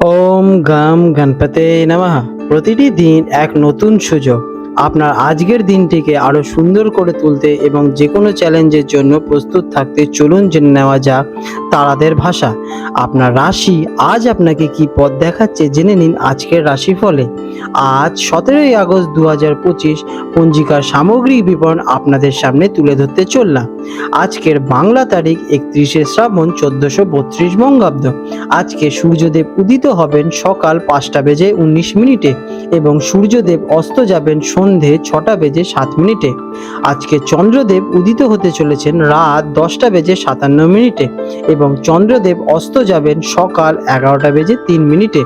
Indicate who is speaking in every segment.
Speaker 1: ওম গাম গণপতে নমঃ। প্রতিটি দিন এক নতুন সুযোগ আপনার আজকের দিনটিকে আরো সুন্দর করে তুলতে এবং যে কোনো চ্যালেঞ্জের জন্য প্রস্তুত থাকতে চলুন জেনে নেওয়া যাক তারাদের ভাষা। আপনার রাশি আজ আপনাকে কি পথ দেখাচ্ছে জেনে নিন আজকের রাশিফলে। আজ 17ই আগস্ট 2025 পঞ্জিকার সামগ্রিক বিবরণ আপনাদের সামনে তুলে ধরতে চললাম। আজকের বাংলা তারিখ 31শে শ্রাবণ 1432 বঙ্গাব্দ। আজকে সূর্যদেব উদিত হবেন সকাল 5টা বেজে 19 মিনিটে এবং সূর্যদেব অস্ত যাবেন সন্ধে 6টা বেজে 7 মিনিটে। আজকে চন্দ্রদেব উদিত হতে চলেছেন রাত 10টা বেজে 57 মিনিটে এবং চন্দ্রদেব অস্ত যাবেন সকাল 11টা বেজে 3 মিনিটে,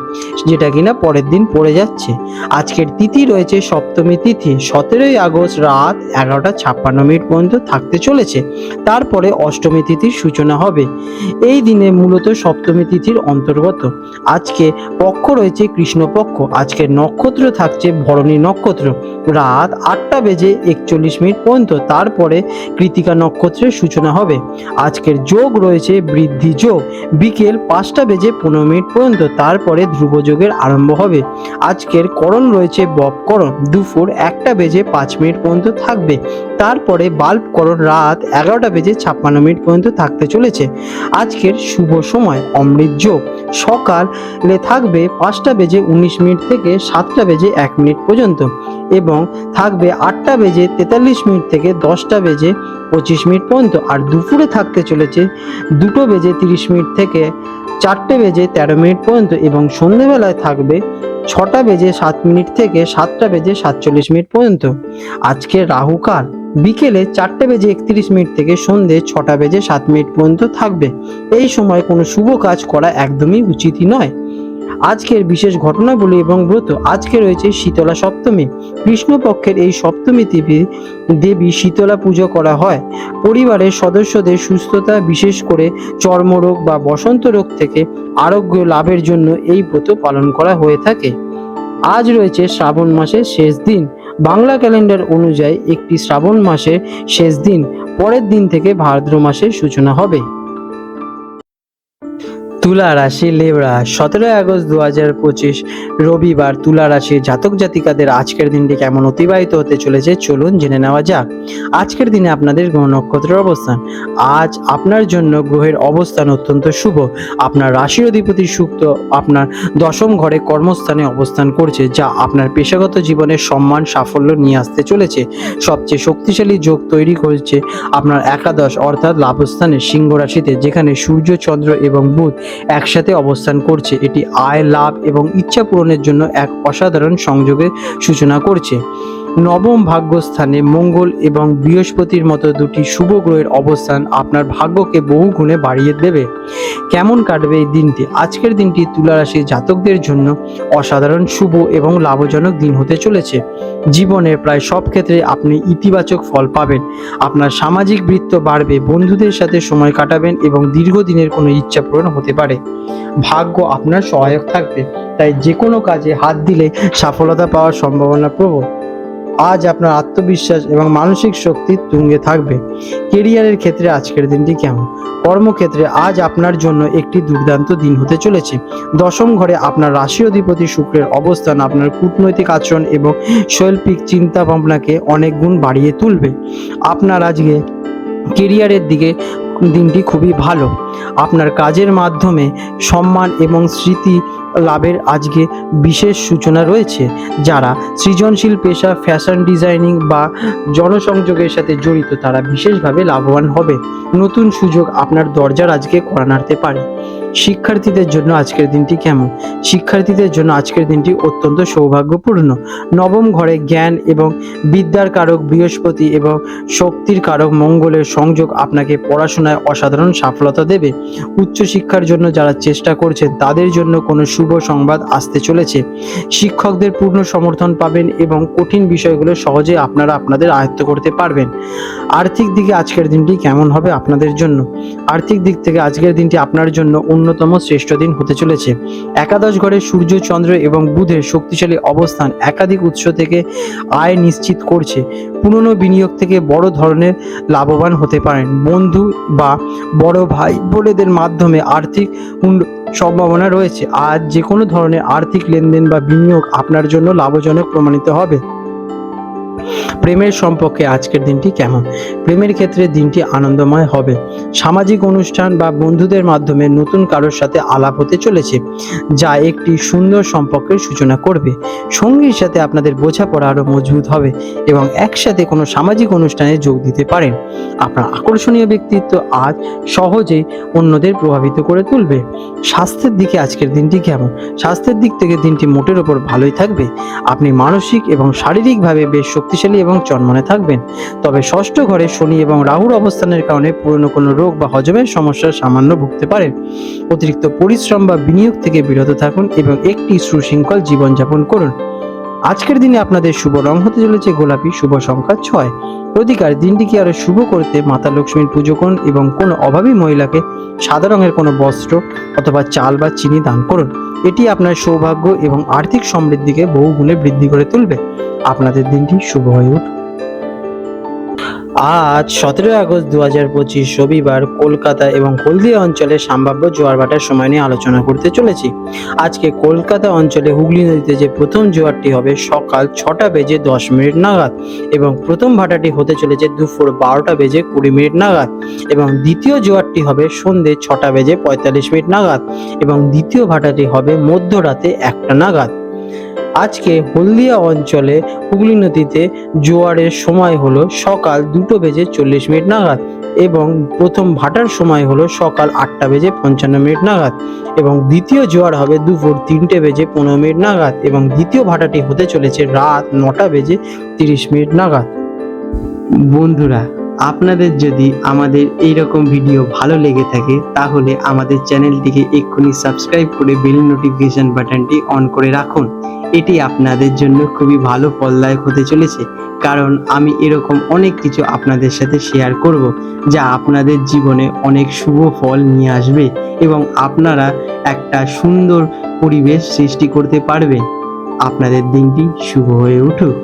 Speaker 1: যেটা কিনা পরের দিন পড়ে যাচ্ছে। আজকের তিথি রয়েছে সপ্তমী তিথি, 17ই আগস্ট রাত 11টা 56 মিনিট পর্যন্ত থাকতে চলেছে। তারপরে অষ্টমী তিথির সূচনা হবে। এই দিনে মূলত সপ্তমী তিথির অন্তর্গত। আজকে পক্ষ রয়েছে কৃষ্ণপক্ষ। আজকের নক্ষত্র থাকছে ভরণী নক্ষত্র রাত 8টা বেজে 41 মিনিট পর্যন্ত। তারপরে কৃতিকা নক্ষত্রের সূচনা হবে। আজকের যোগ রয়েছে বৃদ্ধি যোগ বিকেল 5টা বেজে 15 মিনিট পর্যন্ত। তারপরে ধ্রুব যোগের আরম্ভ হবে। আজকের করণ রয়েছে বপকরণ দুপুর 1টা বেজে 5 মিনিট পর্যন্ত থাকবে। তারপরে বাল্বকরণ রাত 11টা বেজে 56 মিনিট পর্যন্ত থাকতে চলেছে। আজকের শুভ সময় অমৃত যোগ সকালে থাকবে 5টা বেজে 19 মিনিট থেকে 7টা বেজে 1 মিনিট পর্যন্ত এবং থাকবে 8টা বেজে 43 মিনিট থেকে 10টা বেজে 25 মিনিট পর্যন্ত। আর দুপুরে থাকতে চলেছে 2টো বেজে 30 মিনিট থেকে 4টে বেজে 13 মিনিট পর্যন্ত এবং সন্ধেবেলায় থাকবে 6টা বেজে 7 মিনিট থেকে 7টা বেজে 47 মিনিট পর্যন্ত। আজকের রাহুকাল বিকেলে 4টা বেজে 31 মিনিট থেকে সন্ধে 6টা বেজে 7 মিনিট পর্যন্ত থাকবে। এই সময় কোনো শুভ কাজ করা একদমই উচিতই নয়। আজকের বিশেষ ঘটনাবলী এবং ব্রত। আজকে রয়েছে শীতলা সপ্তমী। কৃষ্ণপক্ষের এই সপ্তমী দেবী শীতলা পুজো করা হয়। পরিবারের সদস্যদের সুস্থতা, বিশেষ করে চর্মরোগ বা বসন্ত রোগ থেকে আরোগ্য লাভের জন্য এই ব্রত পালন করা হয়ে থাকে। আজ রয়েছে শ্রাবণ মাসের শেষ দিন। বাংলা ক্যালেন্ডার অনুযায়ী একটি শ্রাবণ মাসের শেষ দিন, পরের দিন থেকে ভাদ্র মাসের সূচনা হবে। তুলা রাশি লেবড়া, 17ই আগস্ট 2025 রবিবার তুলা রাশির জাতক জাতিকাদের আজকের দিনটি কেমন অতিবাহিত হতে চলেছে চলুন জেনে নেওয়া যাক। আজকের দিনে আপনাদের গ্রহ নক্ষত্রের অবস্থান। আজ আপনার জন্য গ্রহের অবস্থান অত্যন্ত শুভ। আপনার রাশির অধিপতি শুক্র আপনার দশম ঘরে কর্মস্থানে অবস্থান করছে, যা আপনার পেশাগত জীবনের সম্মান সাফল্য নিয়ে আসতে চলেছে। সবচেয়ে শক্তিশালী যোগ তৈরি করেছে আপনার একাদশ অর্থাৎ লাভস্থানে সিংহ রাশিতে, যেখানে সূর্য, চন্দ্র এবং বুধ একসাথে অবস্থান করছে। এটি আয়, লাভ এবং ইচ্ছা পূরণের জন্য এক অসাধারণ সংযোগের সূচনা করছে। নবম ভাগ্যস্থানে মঙ্গল এবং বৃহস্পতির মতো দুটি শুভ গ্রহের অবস্থান আপনার ভাগ্যকে বহু গুণে বাড়িয়ে দেবে। কেমন কাটবে এই দিনটি? আজকের দিনটি তুলা রাশির জাতকদের জন্য অসাধারণ শুভ এবং লাভজনক দিন হতে চলেছে। জীবনের প্রায় সব ক্ষেত্রে আপনি ইতিবাচক ফল পাবেন। আপনার সামাজিক বৃত্ত বাড়বে, বন্ধুদের সাথে সময় কাটাবেন এবং দীর্ঘদিনের কোনো ইচ্ছা পূরণ হতে পারে। ভাগ্য আপনার সহায়ক থাকবে, তাই যে কোনো কাজে হাত দিলে সফলতা পাওয়ার সম্ভাবনা প্রবল। আজ আপনার আত্মবিশ্বাস এবং মানসিক শক্তি তুঙ্গে থাকবে। কেরিয়ারের ক্ষেত্রে আজকের দিনটি কেমন? কর্মক্ষেত্রে আজ আপনার জন্য একটি দুর্দান্ত দিন হতে চলেছে। দশম ঘরে আপনার রাশি অধিপতি শুক্রের অবস্থান আপনার কূটনৈতিক আচরণ এবং শৈল্পিক চিন্তা ভাবনাকে অনেক গুণ বাড়িয়ে তুলবে। আপনার আজকে কেরিয়ারের দিকে দিনটি খুবই ভালো। আপনার কাজের মাধ্যমে সম্মান এবং স্মৃতি লাভের আজকে বিশেষ সূচনা রয়েছে। যারা সৃজনশীল পেশা, ফ্যাশন ডিজাইনিং বা জনসংযোগের সাথে জড়িত, তারা বিশেষভাবে লাভবান হবে। নতুন সুযোগ আপনার দরজার আজকে কড়া নাড়তে পারে। শিক্ষার্থীদের জন্য আজকের দিনটি কেমন? শিক্ষার্থীদের জন্য আজকের দিনটি অত্যন্ত সৌভাগ্যপূর্ণ। নবম ঘরে জ্ঞান এবং বিদ্যার কারক বৃহস্পতি এবং শক্তির কারক মঙ্গলের সংযোগ আপনাকে পড়াশোনায় অসাধারণ সফলতা দেবে। উচ্চশিক্ষার জন্য যারা চেষ্টা করছেন তাদের জন্য কোনো শুভ সংবাদ আসতে চলেছে। শিক্ষকদের পূর্ণ সমর্থন পাবেন এবং কঠিন বিষয়গুলো সহজে আপনারা আপনাদের আয়ত্ত করতে পারবেন। আর্থিক দিকে আজকের দিনটি কেমন হবে আপনাদের জন্য? আর্থিক দিক থেকে আজকের দিনটি আপনার জন্য অন্যতম শ্রেষ্ঠ দিন হতে চলেছে। একাদশ ঘরে সূর্য, চন্দ্র এবং বুধের শক্তিশালী অবস্থান একাধিক উৎস থেকে আয় নিশ্চিত করছে। পুরনো বিনিয়োগ থেকে বড় ধরনের লাভবান হতে পারেন। বন্ধু বা বড় ভাই বোনেদের মাধ্যমে আর্থিক সম্ভাবনা রয়েছে। আজ যে কোনো ধরনের আর্থিক লেনদেন বা বিনিয়োগ আপনার জন্য লাভজনক প্রমাণিত হবে। প্রেমের সম্পর্কে আজকের দিনটি কেমন? প্রেমের ক্ষেত্রে দিনটি আনন্দময় হবে। সামাজিক অনুষ্ঠান বা বন্ধুদের মাধ্যমে নতুন কারোর সাথে আলাপ হতে চলেছে, যা একটি সুন্দর সম্পর্কের সূচনা করবে। সঙ্গীর সাথে আপনাদের বোঝাপড়া আরও মজবুত হবে এবং একসাথে কোনো সামাজিক অনুষ্ঠানে যোগ দিতে পারেন। আপনার আকর্ষণীয় ব্যক্তিত্ব আজ সহজেই অন্যদের প্রভাবিত করে তুলবে। স্বাস্থ্যের দিকে আজকের দিনটি কেমন? স্বাস্থ্যের দিক থেকে দিনটি মোটের ওপর ভালোই থাকবে। আপনি মানসিক এবং শারীরিকভাবে বেশ শক্তিশালী এবং চনমনে থাকবেন। তবে ষষ্ঠ ঘরে শনি এবং রাহুর অবস্থানের কারণে পুরনো কোনো রোগ বা হজমের সমস্যার সামান্য ভুগতে পারেন। অতিরিক্ত পরিশ্রম বা বিনিয়োগ থেকে বিরত থাকুন এবং একটি সুশৃঙ্খল জীবনযাপন করুন। আজকের দিনে আপনাদের শুভ রং হতে চলেছে গোলাপি, শুভ সংখ্যা 6। প্রতিকার দিনটিকে আরো শুভ করতে মাতা লক্ষ্মীর পুজো করুন এবং কোনো অভাবী মহিলাকে সাদা রঙের কোনো বস্ত্র অথবা চাল বা চিনি দান করুন। এটি আপনার সৌভাগ্য এবং আর্থিক সমৃদ্ধিকে বহু গুণে বৃদ্ধি করে তুলবে। আপনাদের দিনটি শুভ হয়ে উঠুক। আজ 17 আগস্ট 2025 রবিবার কলকাতা এবং হলদিয়া অঞ্চলে সম্ভাব্য জোয়ার ভাটার সময় নিয়ে আলোচনা করতে চলেছি। আজকে কলকাতা অঞ্চলে হুগলি নদীতে যে প্রথম জোয়ারটি হবে সকাল 6:10 নাগাদ এবং প্রথম ভাটাটি হতে চলেছে দুপুর 12:20 নাগাদ এবং দ্বিতীয় জোয়ারটি হবে সন্ধ্যে 6:45 নাগাদ এবং দ্বিতীয় ভাটাটি হবে মধ্যরাতে 1টা নাগাদ। আজকে হলদিয়া অঞ্চলে হুগলি নদীতে জোয়ারের সময় হলো সকাল 2:40 নাগাদ এবং প্রথম ভাটার সময় হলো সকাল 8:55 নাগাদ এবং দ্বিতীয় জোয়ার হবে দুপুর 3:15 নাগাদ এবং দ্বিতীয় ভাটাটি হতে চলেছে রাত 9:30 নাগাদ। বন্ধুরা, আপনাদের যদি আমাদের এইরকম ভিডিও ভালো লেগে থাকে তাহলে আমাদের চ্যানেলটিকে এক্ষুনি সাবস্ক্রাইব করে বেল নোটিফিকেশন বাটনটি অন করে রাখুন। এটি আপনাদের জন্য খুবই ভালো ফলদায়ক হতে চলেছে, কারণ আমি এরকম অনেক কিছু আপনাদের সাথে শেয়ার করব যা আপনাদের জীবনে অনেক শুভ ফল নিয়ে আসবে এবং আপনারা একটা সুন্দর পরিবেশ সৃষ্টি করতে পারবেন। আপনাদের দিনটি শুভ হয়ে উঠুক।